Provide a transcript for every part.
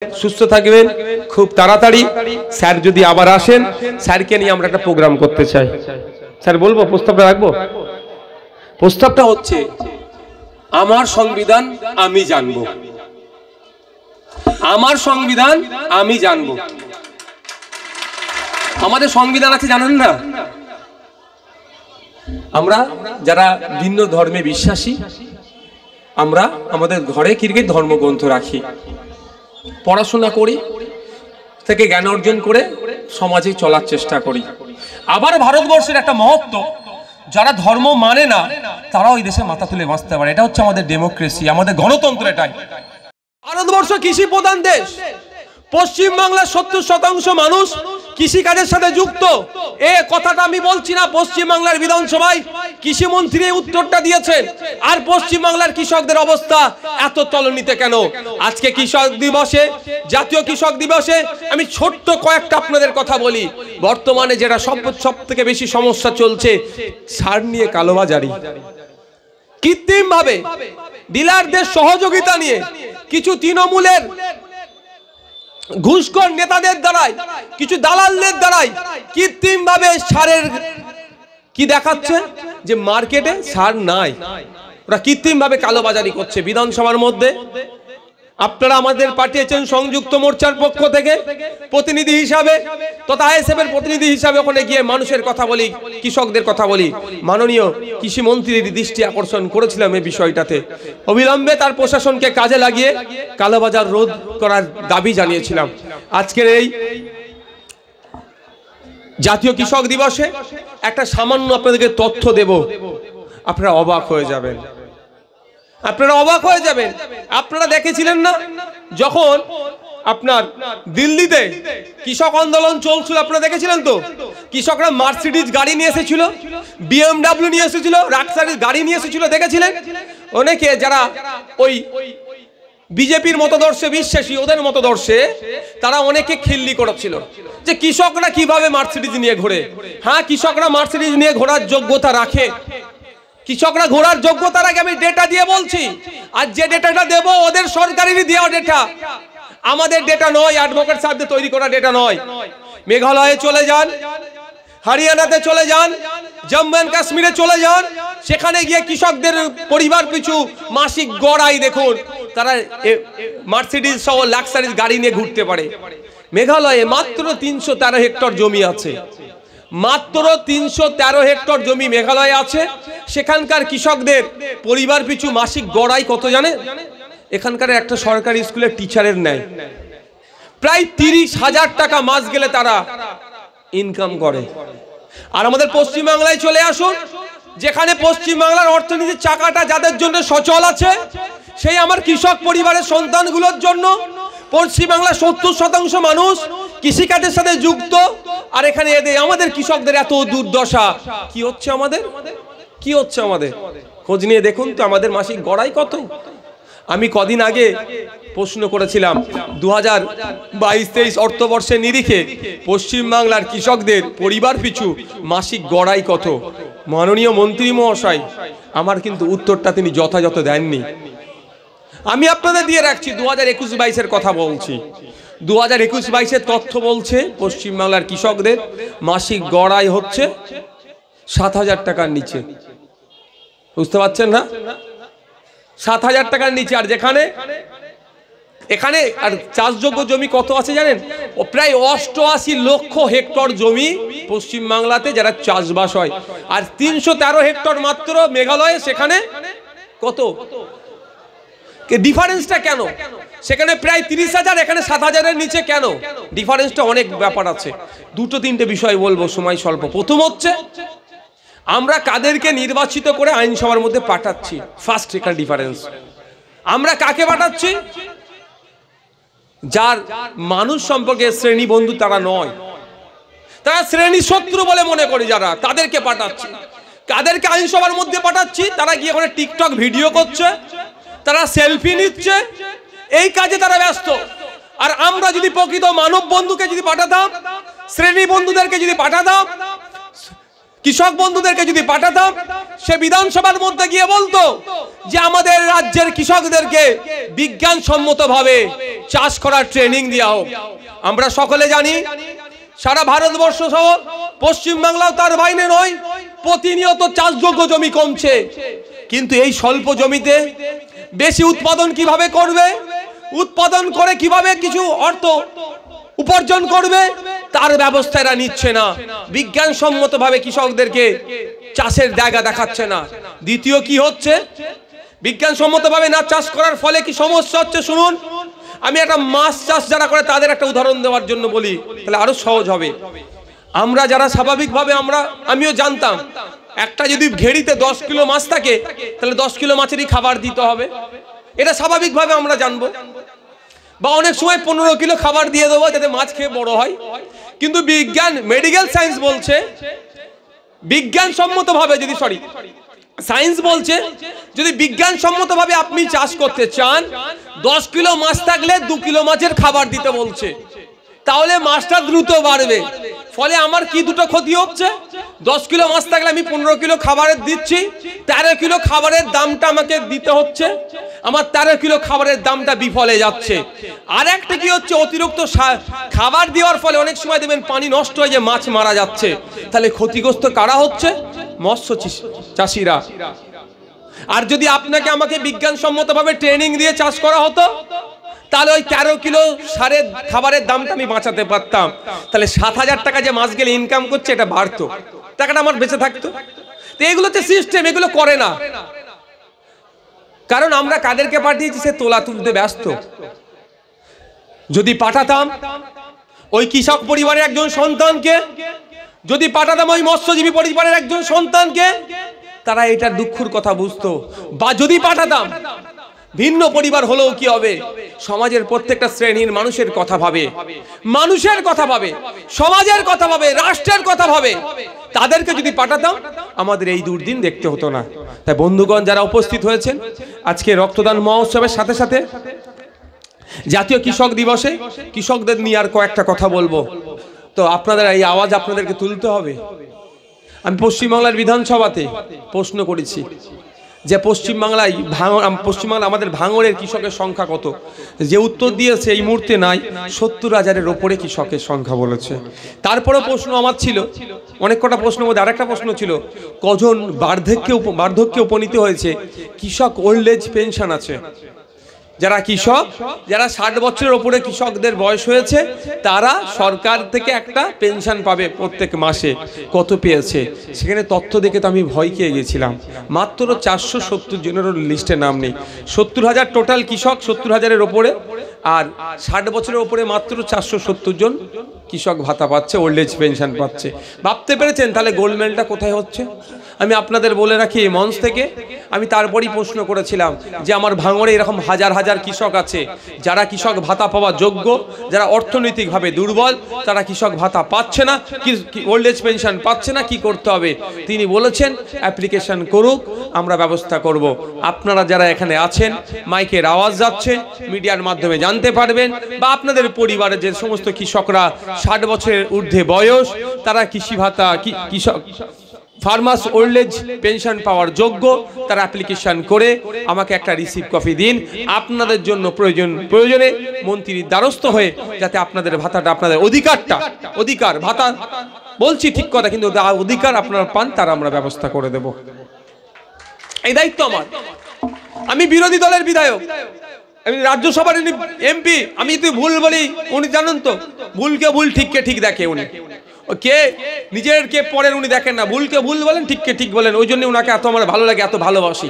সুস্থ থাকবেন খুব তাড়াতাড়ি। স্যার যদি আবার আসেন, স্যারকে নিয়ে আমরা একটা প্রোগ্রাম করতে চাই। স্যার বলবো, প্রস্তাবটা রাখবো। প্রস্তাবটা হচ্ছে, আমার সংবিধান আমি জানবো, আমার সংবিধান আমি জানবো। আমাদের সংবিধান আছে জানেন না? আমরা যারা ভিন্ন ধর্মে বিশ্বাসী, আমরা আমাদের ঘরে কিরকে ধর্মগ্রন্থ রাখি, পড়াশোনা করি, থেকে জ্ঞান অর্জন করে সমাজে চলার চেষ্টা করি। আবার ভারতবর্ষের একটা মহত্ব, যারা ধর্ম মানে না তারাও এই দেশে মাথা তুলে বাঁচতে পারে। এটা হচ্ছে আমাদের ডেমোক্রেসি, আমাদের গণতন্ত্র। এটাই ভারতবর্ষ কৃষি প্রধান দেশ। পশ্চিমবাংলার 70% মানুষ কৃষিকাজের সাথে যুক্ত। এ কথাটা আমি বলছি না, পশ্চিমবাংলার বিধানসভায় কৃষিমন্ত্রী উত্তরটা দিয়েছেন। আর পশ্চিমবাংলার কৃষকদের অবস্থা এত তলানিতে কেন? আজকে কৃষক দিবসে, জাতীয় কৃষক দিবসে আমি ছোট্ট কয়েকটা আপনাদের কথা বলি। বর্তমানে যেটা সব থেকে বেশি সমস্যা চলছে, সার নিয়ে কালোবাজারি, কৃত্রিম ভাবে ডিলারদের সহযোগিতা নিয়ে কিছু তৃণমূলের ঘুষখোর নেতাদের দ্বারাই, কিছু দালালদের দ্বারাই কৃত্রিম ভাবে সারের কি দেখাচ্ছে যে মার্কেটে সার নাই। ওরা কৃত্রিম ভাবে কালোবাজারি করছে বিধানসভার মধ্যে। আপনারা আমাদের পাঠিয়েছেন সংযুক্ত মোর্চার পক্ষ থেকে প্রতিনিধি হিসাবে, তথা আইএসএফ এর প্রতিনিধি হিসাবে ওখানে গিয়ে মানুষের কথা বলি, কৃষকদের কথা বলি। মাননীয় কৃষি মন্ত্রীর দৃষ্টি আকর্ষণ করেছিলাম এই বিষয়টাতে। অবিলম্বে তার প্রশাসনকে কাজে লাগিয়ে কালোবাজার রোধ করার দাবি জানিয়েছিলাম। আজকের এই জাতীয় কৃষক দিবসে একটা সামান্য আপনাদেরকে তথ্য দেব, আপনারা অবাক হয়ে যাবেন, আপনারা অবাক হয়ে যাবেন। আপনারা দেখেছিলেন না যখন আপনার দিল্লিতে কৃষক আন্দোলন চলছিল? আপনারা দেখেছিলেন তো? কৃষকরা মার্সিডিজ গাড়ি নিয়ে এসেছিল, বিএমডব্লিউ নিয়ে এসেছিল, লাক্সারি গাড়ি নিয়ে এসেছিল, দেখেছিলেন? অনেকে যারা ওই বিজেপির মতদর্শে বিশ্বাসী, ওদের মতদর্শে তারা অনেকে খিল্লি করেছিল যে কৃষকরা কিভাবে মার্সিডিজ নিয়ে ঘোরে। হ্যাঁ, কৃষকরা মার্সিডিজ নিয়ে ঘোরার যোগ্যতা রাখে, কৃষকরা ঘোরার যোগ্যতা রাখে। আমি ডেটা দিয়ে বলছি, আর যে ডেটাটা দেব ওদের সরকারেরই দেওয়া ডেটা, আমাদের ডেটা নয়, অ্যাডভোকেট সাহেবদের তৈরি করা ডেটা নয়। মেঘালয়ে চলে যান, হরিয়ানাতে চলে যান, জম্মু এন্ড কাশ্মীরে চলে যান, সেখানে গিয়ে কৃষকদের পরিবার পিছু মাসিক গড়াই দেখুন, তারা মার্সিডিজ সহ লাক্সারিজ গাড়ি নিয়ে ঘুরতে পারে। মেঘালয়ে মাত্র 313 হেক্টর জমি আছে, মাত্র 313 হেক্টর জমি মেঘালয়ে আছে। সেখানকার কৃষকদের পরিবার পিছু মাসিক গড়াই কত জানে? এখানকার একটা সরকারি স্কুলের টিচারের নেয় প্রায় 30,000 টাকা মাস গেলে তারা ইনকাম করে। আর আমাদের পশ্চিমবাংলায় চলে আসুন, যেখানে পশ্চিমবাংলার অর্থনীতির চাকাটা যাদের জন্য সচল আছে, সেই আমার কৃষক পরিবারের সন্তানগুলোর জন্য পশ্চিমবাংলার 70% মানুষ কৃষিকাজের সাথে যুক্ত। আর এখানে আমাদের কৃষকদের এত দুর্দশা, কি হচ্ছে আমাদের, কি হচ্ছে আমাদের? খোঁজ নিয়ে দেখুন তো আমাদের মাসিক গড়াই কত। আমি কদিন আগে প্রশ্ন করেছিলাম 2022-23 অর্থবর্ষের নিরিখে পশ্চিমবাংলার কৃষকদের পরিবার পিছু মাসিক গড়াই কত। মাননীয় মন্ত্রী মহাশয় আমার কিন্তু উত্তরটা তিনি যথাযথ দেননি। আমি আপনাদের দিয়ে রাখছি, 2021-22 কথা বলছি। 2021-22 তথ্য বলছে পশ্চিমবাংলার কৃষকদের মাসিক গড়াই হচ্ছে 7,000 টাকার নিচে। বুঝতে পারছেন না? 7,000 টাকার নিচে। আর যেখানে এখানে আর চাষযোগ্য জমি কত আছে জানেন? প্রায় 88 লক্ষ হেক্টর জমি পশ্চিমবাংলাতে যারা চাষবাস হয়, আর 313 হেক্টর মাত্র মেঘালয়ে। সেখানে কত ডিফারেন্সটা কেন? সেখানে প্রায় 30,000, এখানে 7,000-এর নিচে কেন? ডিফারেন্সটা অনেক ব্যাপার আছে। 2-3টে বিষয় বলবো, সময় স্বল্প। প্রথম হচ্ছে আমরা কাদেরকে নির্বাচিত করে আইনসভার মধ্যে পাঠাচ্ছি। ফার্স্ট এখানে ডিফারেন্স। আমরা কাকে পাঠাচ্ছি? যার মানুষ সম্পর্কে শ্রেণী বন্ধু তারা নয়, তারা শ্রেণী শত্রু বলে মনে করি যারা, তাদেরকে পাঠাচ্ছি। কাদেরকে আইনসভার মধ্যে পাঠাচ্ছি? তারা গিয়ে ওখানে টিকটক ভিডিও করছে, তারা সেলফি নিচ্ছে, এই কাজে তারা ব্যস্ত। আর আমরা যদি প্রকৃত মানব বন্ধুকে যদি পাঠাতাম, শ্রেণী বন্ধুদেরকে যদি পাঠাতাম, কৃষক বন্ধুদেরকে যদি পাঠাতাম, সে বিধানসভার মধ্যে গিয়ে বলতো যে আমাদের রাজ্যের কৃষকদেরকে বিজ্ঞানসম্মতভাবে চাষ করার ট্রেনিং দেওয়া হোক। আমরা সকলে জানি সারা ভারতবর্ষ সহ পশ্চিমবাংলাও তার বাইরে নয়, প্রতিনিয়ত চাষযোগ্য জমি কমছে। কিন্তু এই স্বল্প জমিতে বেশি উৎপাদন কিভাবে করবে, উৎপাদন করে কিভাবে কিছু অর্থ উপার্জন করবে, তার ব্যবস্থা এরা নিচ্ছে না। বিজ্ঞানসম্মতভাবে কৃষকদেরকে চাষের জায়গা দেখাচ্ছে না। দ্বিতীয় কি হচ্ছে, বিজ্ঞানসম্মতভাবে না চাষ করার ফলে কি সমস্যা হচ্ছে শুনুন। আমি একটা মাছ চাষ যারা করে তাদের একটা উদাহরণ দেওয়ার জন্য বলি, তাহলে আরো সহজ হবে। আমরা যারা স্বাভাবিকভাবে আমিও জানতাম একটা যদি ঘেড়িতে 10 কিলো মাছ থাকে তাহলে 10 কিলো মাছেরই খাবার দিতে হবে, এটা স্বাভাবিকভাবে আমরা জানবো। বা অনেক সময় 15 কিলো খাবার দিয়ে দেবো যাতে মাছ খেয়ে বড় হয়। কিন্তু বিজ্ঞান, মেডিকেল সায়েন্স বলছে, বিজ্ঞানসম্মতভাবে যদি সায়েন্স বলছে যদি বিজ্ঞানসম্মতভাবে আপনি চাষ করতে চান, 10 কিলো মাছ থাকলে 2 কিলো মাছের খাবার দিতে বলছে, তাহলে মাছটা দ্রুত বাড়বে। ফলে আমার কি দুটো ক্ষতি হচ্ছে, 10 কিলো মাছ থাকলে আমি 15 কিলো খাবারের দিচ্ছি, 13 কিলো খাবারের দামটা আমাকে দিতে হচ্ছে, আমার 13 কিলো খাবারের দামটা বিফলে যাচ্ছে। আর একটা কি হচ্ছে, অতিরিক্ত খাবার দেওয়ার ফলে অনেক সময় দেখবেন পানি নষ্ট হয়ে যে মাছ মারা যাচ্ছে, তাহলে ক্ষতিগ্রস্ত কারা হচ্ছে, মৎস্য চাষিরা। আর যদি আপনাকে আমাকে বিজ্ঞানসম্মতভাবে ট্রেনিং দিয়ে চাষ করা হতো, তাহলে ওই 13 কিলো সারের খাবারের দামটা আমি বাঁচাতে পারতাম, তাহলে 7,000 টাকা যে মাস গেলে ইনকাম করছে এটা বাড়তো, টাকাটা আমার বেঁচে থাকতো। তো এগুলো হচ্ছে সিস্টেম, এগুলো করে না। কারণ আমরা কাদেরকে পাঠিয়েছি, সে তোলা তুলতে ব্যস্ত। যদি পাঠাতাম ওই কৃষক পরিবারের একজন সন্তানকে, যদি পাঠাতাম ওই মৎস্যজীবী পরিবারের একজন সন্তানকে, তারা এটার দুঃখের কথা বুঝতো। বা যদি পাঠাতাম ভিন্ন পরিবার হলেও কি হবে, সমাজের প্রত্যেকটা শ্রেণীর মানুষের কথা ভাবে, মানুষের কথা ভাবে, সমাজের কথা ভাবে, রাষ্ট্রের কথা ভাবে, তাদেরকে যদি পাঠাতাম আমাদের এই দুর্দিন দেখতে হতো না। তাই বন্ধুগণ যারা উপস্থিত হয়েছেন আজকে রক্তদান মহোৎসবের সাথে সাথে জাতীয় কৃষক দিবসে কৃষকদের নিয়ে আর কয়েকটা কথা বলবো। তো আপনাদের এই আওয়াজ আপনাদেরকে তুলতে হবে। আমি পশ্চিমবাংলার বিধানসভাতে প্রশ্ন করেছি যে পশ্চিমবাংলায় আমাদের ভাঙড়ের কৃষকের সংখ্যা কত, যে উত্তর দিয়েছে এই মুহূর্তে নাই, 70,000-এর ওপরে কৃষকের সংখ্যা বলেছে। তারপরে প্রশ্ন আমার ছিল, অনেক কটা প্রশ্নের মধ্যে আরেকটা প্রশ্ন ছিল, কজন বার্ধক্যে উপনীত হয়েছে কৃষক ওল্ড এজ পেনশন আছে। যারা কৃষক, যারা 60 বছরের ওপরে কৃষকদের বয়স হয়েছে, তারা সরকার থেকে একটা পেনশন পাবে প্রত্যেক মাসে। কত পেয়েছে সেখানে তথ্য দেখে তো আমি ভয় খেয়ে গেছিলাম। মাত্র 470 জনেরও লিস্টে নাম নেই। 70,000 টোটাল কৃষক, 70,000-এর ওপরে, আর 60 বছরের ওপরে মাত্র 470 জন কৃষক ভাতা পাচ্ছে, ওল্ড এজ পেনশন পাচ্ছে। ভাবতে পেরেছেন তাহলে গোলমেলটা কোথায় হচ্ছে? আমি আপনাদের বলে রাখি এই মঞ্চ থেকে, আমি তারপরই প্রশ্ন করেছিলাম যে আমার ভাঙড়ে এরকম হাজার হাজার কৃষক আছে যারা কৃষক ভাতা পাওয়া যোগ্য, যারা অর্থনৈতিকভাবে দুর্বল, তারা কৃষক ভাতা পাচ্ছে না, ওল্ড এজ পেনশন পাচ্ছে না, কি করতে হবে? তিনি বলেছেন অ্যাপ্লিকেশন করুক, আমরা ব্যবস্থা করব। আপনারা যারা এখানে আছেন, মাইকের আওয়াজ যাচ্ছে, মিডিয়ার মাধ্যমে জানতে পারবেন, বা আপনাদের পরিবারের যে সমস্ত কৃষকরা 60 বছরের ঊর্ধ্বে বয়স, তারা কৃষি ভাতা, কৃষক ফার্মার্স ওল্ড এজ পেনশন পাওয়ার যোগ্য, তারা অ্যাপ্লিকেশন করে আমাকে একটা রিসিভ কপি দিন। আপনাদের জন্য প্রয়োজনে মন্ত্রীর দ্বারস্থ হয়ে যাতে আপনাদের ভাতাটা, আপনাদের অধিকার ভাতা বলছি ঠিক কথা, কিন্তু অধিকার আপনারা পান, তার আমরা ব্যবস্থা করে দেব। এই দায়িত্ব আমার। আমি বিরোধী দলের বিধায়ক, আমি রাজ্যসভার এমপি। আমি যদি ভুল বলি, উনি জানেন তো, ভুলকে ভুল, ঠিককে ঠিক দেখে উনি। কে নিজের কে পরের উনি দেখেন না, ভুলকে ভুল বলেন, ঠিককে ঠিক বলেন। ওই জন্য উনাকে এত আমার ভালো লাগে, এত ভালোবাসি।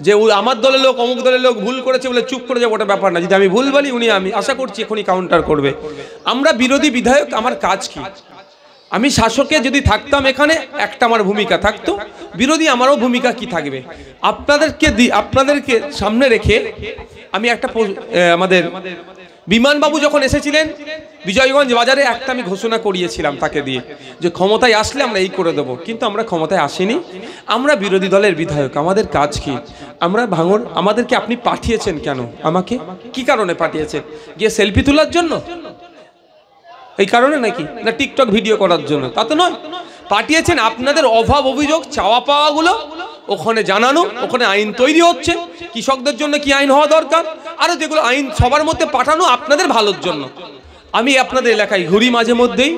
যে আমার দলের লোক, অমুক দলের লোক ভুল করেছে বলে চুপ করে যাবো, ওটা ব্যাপার না। যদি আমি ভুল বলি, উনি, আমি আশা করছি এখনই কাউন্টার করবে। আমরা বিরোধী বিধায়ক, আমার কাজ কি? আমি শাসকে যদি থাকতাম এখানে, একটা আমার ভূমিকা থাকতো, বিরোধী আমারও ভূমিকা কি থাকবে? আপনাদেরকে সামনে রেখে আমি একটা, আমাদের বিমানবাবু যখন এসেছিলেন বিজয়গঞ্জ বাজারে, একটা আমি ঘোষণা করিয়েছিলাম তাকে দিয়ে, যে ক্ষমতায় আসলে আমরা এই করে দেবো। কিন্তু আমরা ক্ষমতায় আসিনি, আমরা বিরোধী দলের বিধায়ক, আমাদের কাজ কি? আমরা ভাঙড়, আমাদেরকে আপনি পাঠিয়েছেন কেন? আমাকে কি কারণে পাঠিয়েছেন? গিয়ে সেলফি তোলার জন্য এই কারণে নাকি? না টিকটক ভিডিও করার জন্য? তা তো নয়। পাঠিয়েছেন আপনাদের অভাব অভিযোগ চাওয়া পাওয়াগুলো ওখানে জানানো, ওখানে আইন তৈরি হচ্ছে, কৃষকদের জন্য কি আইন হওয়া দরকার, আরও যেগুলো আইন সবার মধ্যে পাঠানো আপনাদের ভালোর জন্য। আমি আপনাদের এলাকায় ঘুরি, মাঝে মধ্যেই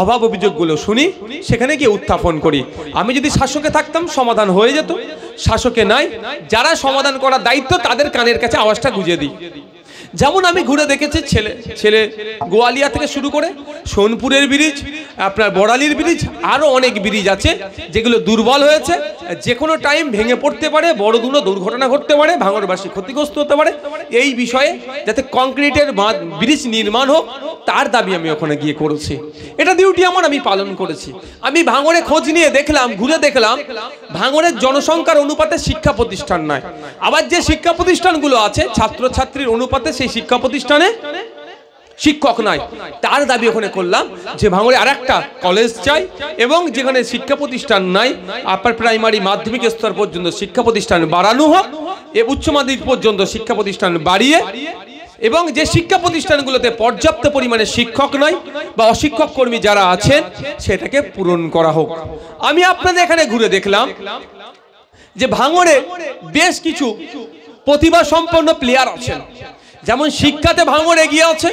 অভাব অভিযোগগুলো শুনি, সেখানে গিয়ে উত্থাপন করি। আমি যদি শাসকে থাকতাম সমাধান হয়ে যেত, শাসকে নাই, যারা সমাধান করার দায়িত্ব তাদের কানের কাছে আওয়াজটা গুঁজে দিই। যেমন আমি ঘুরে দেখেছি ছেলে গোয়ালিয়া থেকে শুরু করে সোনপুরের ব্রিজ, আপনার বড়ালির ব্রিজ, আরও অনেক ব্রিজ আছে যেগুলো দুর্বল হয়েছে, যে কোনো টাইম ভেঙে পড়তে পারে, বড় দুর্ঘটনা ঘটতে পারে, ভাঙড়বাসী ক্ষতিগ্রস্ত হতে পারে। এই বিষয়ে যাতে কংক্রিটের ব্রিজ নির্মাণ হোক তার দাবি আমি ওখানে গিয়ে করেছি। এটা ডিউটি আমার, আমি পালন করেছি। আমি ভাঙড়ে খোঁজ নিয়ে দেখলাম, ঘুরে দেখলাম ভাঙড়ের জনসংখ্যার অনুপাতে শিক্ষা প্রতিষ্ঠান নয়, আবার যে শিক্ষা প্রতিষ্ঠানগুলো আছে ছাত্রছাত্রীর অনুপাতে সেই শিক্ষা প্রতিষ্ঠানে শিক্ষক নাই। তার দাবি ওখানে করলাম যে ভাঙড়ে আর একটা কলেজ চাই, এবং যেখানে শিক্ষা প্রতিষ্ঠান নাই আপার প্রাইমারি মাধ্যমিক স্তর পর্যন্ত শিক্ষা প্রতিষ্ঠান বাড়ানো হোক, উচ্চ মাধ্যমিক পর্যন্ত শিক্ষা প্রতিষ্ঠান বাড়িয়ে, এবং যে শিক্ষা প্রতিষ্ঠানগুলোতে পর্যাপ্ত পরিমাণে শিক্ষক নয় বা অশিক্ষক কর্মী যারা আছেন সেটাকে পূরণ করা হোক। আমি আপনাদের এখানে ঘুরে দেখলাম যে ভাঙড়ে বেশ কিছু প্রতিভা সম্পন্ন প্লেয়ার আছেন, যেমন শিক্ষাতে ভাঙড় এগিয়ে আছে।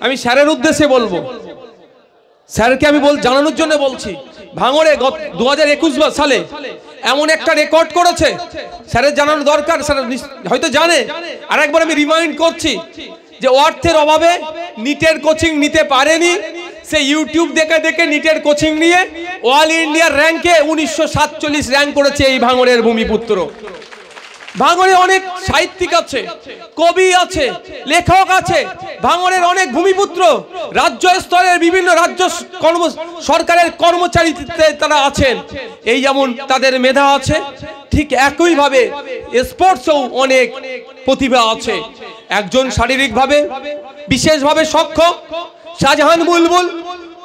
আমি স্যারের উদ্দেশ্যে বলবো, স্যারকে আমি জানানোর জন্য বলছি, ভাঙড়ে 2021 সালে এমন একটা রেকর্ড করেছে, স্যারের জানানো দরকার, স্যার হয়তো জানে। আর একবার আমি রিমাইন্ড করছি যে অর্থের অভাবে নিটের কোচিং নিতে পারেনি, সে ইউটিউব দেখে দেখে নিটের কোচিং নিয়ে অল ইন্ডিয়ার র্যাঙ্কে 1947 র্যাঙ্ক করেছে এই ভাঙড়ের ভূমিপুত্র। ভাঙড়ে অনেক সাহিত্যিক আছে, কবি আছে, লেখক আছে, ভাঙড়ের অনেক ভূমিপুত্র রাজ্য স্তরের বিভিন্ন রাজ্য সরকারের কর্মচারীতে তারা আছেন। এই যেমন তাদের মেধা আছে, ঠিক একইভাবে স্পোর্টসেও অনেক প্রতিভা আছে। একজন শারীরিকভাবে বিশেষভাবে সক্ষম শাহজাহান বুলবুল,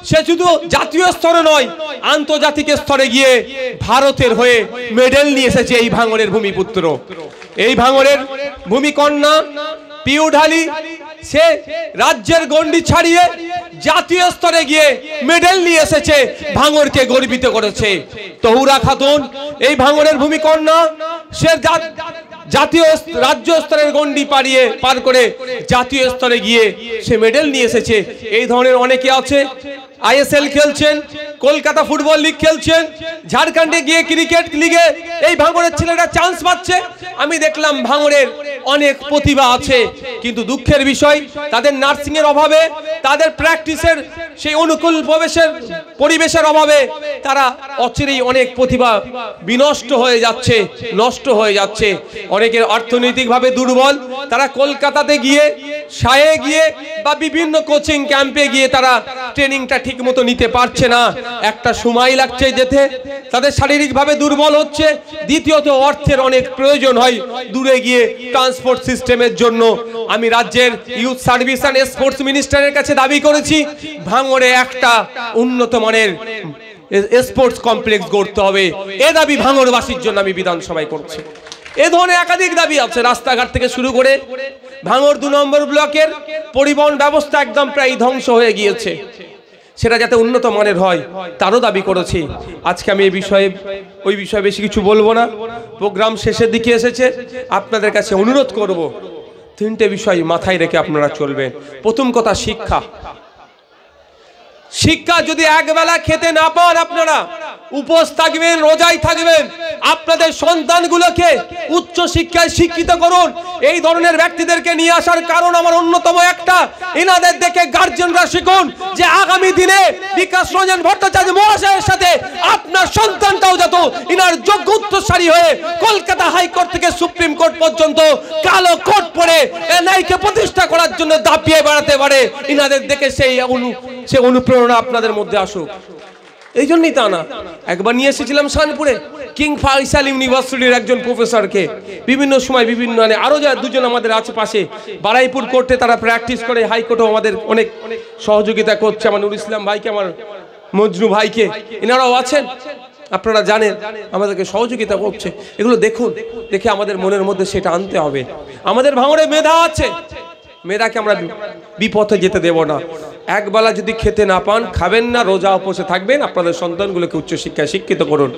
সে শুধু জাতীয় স্তরে নয় আন্তর্জাতিক স্তরে গিয়ে ভারতের হয়ে মেডেল নিয়ে এসেছে এই ভাঙড়ের ভূমিপুত্র। এই ভাঙড়ের ভূমিকন্যা পিউ ঢালি, সে রাজ্যের গণ্ডি ছাড়িয়ে জাতীয় স্তরে গিয়ে মেডেল নিয়ে এসেছে, ভাঙড়কে গর্বিত করেছে। তহুরা খাতুন এই ভাঙড়ের ভূমিকন্যা, সে জাতীয় রাজ্য স্তরের গণ্ডি পার করে জাতীয় স্তরে গিয়ে সে মেডেল নিয়ে এসেছে। এই ধরনের অনেকে আছে, আইএসএল খেলছেন, কলকাতা ফুটবল লিগ খেলছেন, ঝাড়খণ্ডে গিয়ে ক্রিকেট লিগে এই ভাঙড়ের ছেলেরা চান্স পাচ্ছে। আমি দেখলাম ভাঙড়ের অনেক প্রতিভা আছে, কিন্তু দুঃখের বিষয় তাদের নার্সিং এর অভাবে, তাদের প্র্যাকটিসের সেই অনুকূল পরিবেশের অভাবে তারা অচিরেই অনেক প্রতিভা বিনষ্ট হয়ে যাচ্ছে, নষ্ট হয়ে যাচ্ছে। অনেকের অর্থনৈতিকভাবে দুর্বল, তারা কলকাতাতে গিয়ে, সায়ে গিয়ে বা বিভিন্ন কোচিং ক্যাম্পে গিয়ে তারা ট্রেনিংটা ঠিক মতো নিতে পারছে না। একটা সময় লাগছে যেতে, তাদের শারীরিকভাবে দুর্বল হচ্ছে। দ্বিতীয়ত অর্থের অনেক প্রয়োজন হয় দূরে গিয়ে ট্রান্সপোর্ট সিস্টেমের জন্য। আমি রাজ্যের ইউথ সার্ভিস অ্যান্ড স্পোর্টস মিনিস্টারের কাছে দাবি করেছি ভাঙড়ে একটা উন্নত মানের স্পোর্টস কমপ্লেক্স গড়তে হবে। এ দাবি ভাঙড়বাসীর জন্য আমি বিধানসভায় করছি। এ ধরনের একাধিক দাবি আছে, রাস্তাঘাট থেকে শুরু করে ভাঙড় 2 নম্বর ব্লকের পরিবহন ব্যবস্থা একদম প্রায় ধ্বংস হয়ে গিয়েছে, সেটা যাতে উন্নত মানের হয় তারও দাবি করেছি। আজকে আমি ওই বিষয়ে বেশি কিছু বলবো না, প্রোগ্রাম শেষের দিকে এসেছে। আপনাদের কাছে অনুরোধ করব 3টে বিষয় মাথায় রেখে আপনারা চলবেন। প্রথম কথা, শিক্ষা। শিক্ষা যদি একবেলা খেতে না পান, আপনারা উপোস থাকবেন, রোজায় থাকবেন। আপনাদের সন্তানগুলোকে উচ্চ শিক্ষায় শিক্ষিত করুন। এই ধরনের ব্যক্তিদেরকে নিয়ে আসার কারণ আমার অন্যতম একটা, এনাদের দেখে গার্জিয়ানরা শিখুন যে আগামী দিনে বিকাশ রঞ্জন ভট্টাচার্য মহাশয়ের সাথে আপনার সন্তানটাও যত ইনার যোগ্য উত্তরসারী হয়ে কলকাতা হাইকোর্ট থেকে সুপ্রিম কোর্ট পর্যন্ত কালো কোট পরে ন্যায়কে প্রতিষ্ঠা করার জন্য দাপিয়ে বেড়াতে পারে। ইনাদের দেখে সেই অনুপ্রেরণা আপনাদের মধ্যে আসুক। এই জন্যই তা না, একবার নিয়ে এসেছিলাম শানপুরে কিং ফাইসাল ইউনিভার্সিটির একজন প্রফেসরকে, বিভিন্ন সময় বিভিন্ন আরো যা দুজন আমাদের আছে পাশে বারাইপুর কোর্টে তারা প্র্যাকটিস করে, হাইকোর্টও আমাদের অনেক সহযোগিতা করছে, আমার নুর ইসলাম ভাইকে, আমার মজনু ভাইকে, এনারাও আছেন, আপনারা জানেন আমাদেরকে সহযোগিতা করছে। এগুলো দেখুন, দেখে আমাদের মনের মধ্যে সেটা আনতে হবে। আমাদের ভাঙড়ে মেধা আছে, মেয়েরাকে আমরা বিপথে যেতে দেব না। একবেলা যদি খেতে না পান, খাবেন না, রোজা উপোসে থাকবেন, আপনাদের সন্তানগুলোকে উচ্চশিক্ষায় শিক্ষিত করুন।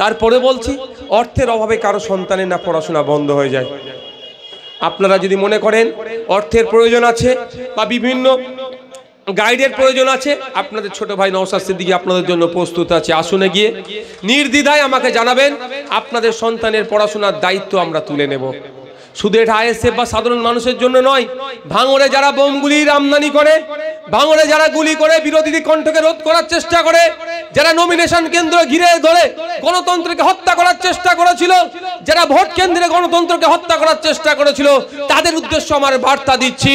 তারপরে বলছি, অর্থের অভাবে কারো সন্তানের না পড়াশোনা বন্ধ হয়ে যায়। আপনারা যদি মনে করেন অর্থের প্রয়োজন আছে বা বিভিন্ন গাইডের প্রয়োজন আছে, আপনাদের ছোট ভাই নওশাদ সিদ্দিকী আপনাদের জন্য প্রস্তুত আছে। আসুনে গিয়ে নির্দ্বিধায় আমাকে জানাবেন, আপনাদের সন্তানের পড়াশোনার দায়িত্ব আমরা তুলে নেব। শুধু এটা আইএসএফ বা সাধারণ মানুষের জন্য নয়, ভাঙড়ে যারা বোমগুলির আমদানি করে, ভাঙড়ে যারা গুলি করে বিরোধীদের কণ্ঠকে রোধ করার চেষ্টা করে, যারা নমিনেশন কেন্দ্র ঘিরে ধরে গণতন্ত্রকে হত্যা করার চেষ্টা করেছিল, যারা ভোট কেন্দ্রে গণতন্ত্রকে হত্যা করার চেষ্টা করেছিল, তাদের উদ্দেশ্য আমার বার্তা দিচ্ছি,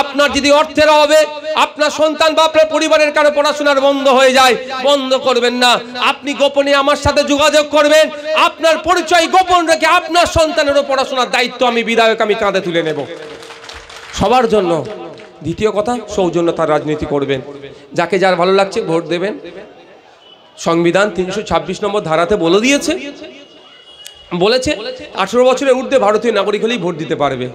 আপনার যদি অর্থের অভাবে আপনার সন্তান বা আপনার পরিবারের কারো পড়াশোনার বন্ধ হয়ে যায়, বন্ধ করবেন না। আপনি গোপনে আমার সাথে যোগাযোগ করবেন, আপনার পরিচয় গোপন রেখে আপনার সন্তানেরও পড়াশোনার দায়িত্ব আমি বিধায়ক আমি কাঁধে তুলে নেব সবার জন্য। দ্বিতীয় কথা, সৌজন্যতার রাজনীতি করবেন, যাকে যার ভালো লাগছে ভোট দেবেন। সংবিধান 326 নম্বর ধারাতে বলেছে 18 বছরের ঊর্ধ্বে ভারতীয় নাগরিক হলেই ভোট দিতে পারবে।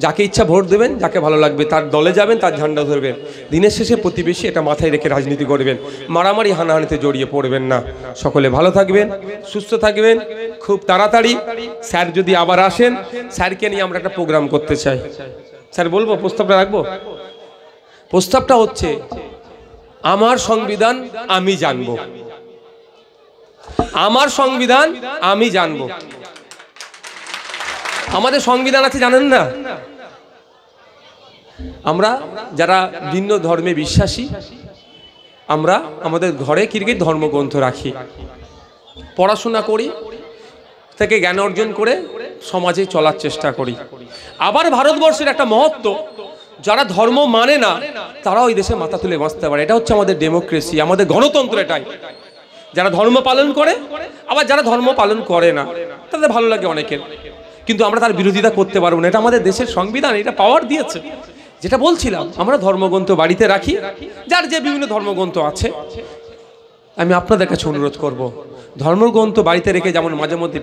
যাকে ইচ্ছা ভোট দেবেন, যাকে ভালো লাগবে তার দলে যাবেন, তার ঝান্ডা ধরবেন। দিনের শেষে প্রতিবেশী, এটা মাথায় রেখে রাজনীতি করবেন, মারামারি হানাহানিতে জড়িয়ে পড়বেন না। সকলে ভালো থাকবেন, সুস্থ থাকবেন। খুব তাড়াতাড়ি স্যার যদি আবার আসেন, স্যারকে নিয়ে আমরা একটা প্রোগ্রাম করতে চাই। স্যার বলবো, প্রস্তাবটা রাখবো। প্রস্তাবটা হচ্ছে, আমার সংবিধান আমি জানবো, আমার সংবিধান আমি জানবো। আমাদের সংবিধান আছে জানেন না? আমরা যারা ভিন্ন ধর্মে বিশ্বাসী, আমরা আমাদের ঘরে কি ধর্মগ্রন্থ রাখি, পড়াশোনা করি, থেকে জ্ঞান অর্জন করে সমাজে চলার চেষ্টা করি। আবার ভারতবর্ষের একটা মহত্ব, যারা ধর্ম মানে না তারাও এই দেশে মাথা তুলে বাঁচতে পারে। এটা হচ্ছে আমাদের ডেমোক্রেসি, আমাদের গণতন্ত্র। এটাই, যারা ধর্ম পালন করে, আবার যারা ধর্ম পালন করে না তাদের ভালো লাগে অনেকের, কিন্তু আমরা তার বিরোধিতা করতে পারবো না। এটা আমাদের দেশের সংবিধান, এটা পাওয়ার দিয়েছে। যেটা বলছিলাম, আমরা ধর্মগ্রন্থ বাড়িতে রাখি, যার যে বিভিন্ন ধর্মগ্রন্থ আছে। আমি আপনাদের কাছে অনুরোধ করব, ধর্মগ্রন্থ বাড়িতে রেখে যেমন মাঝে মধ্যে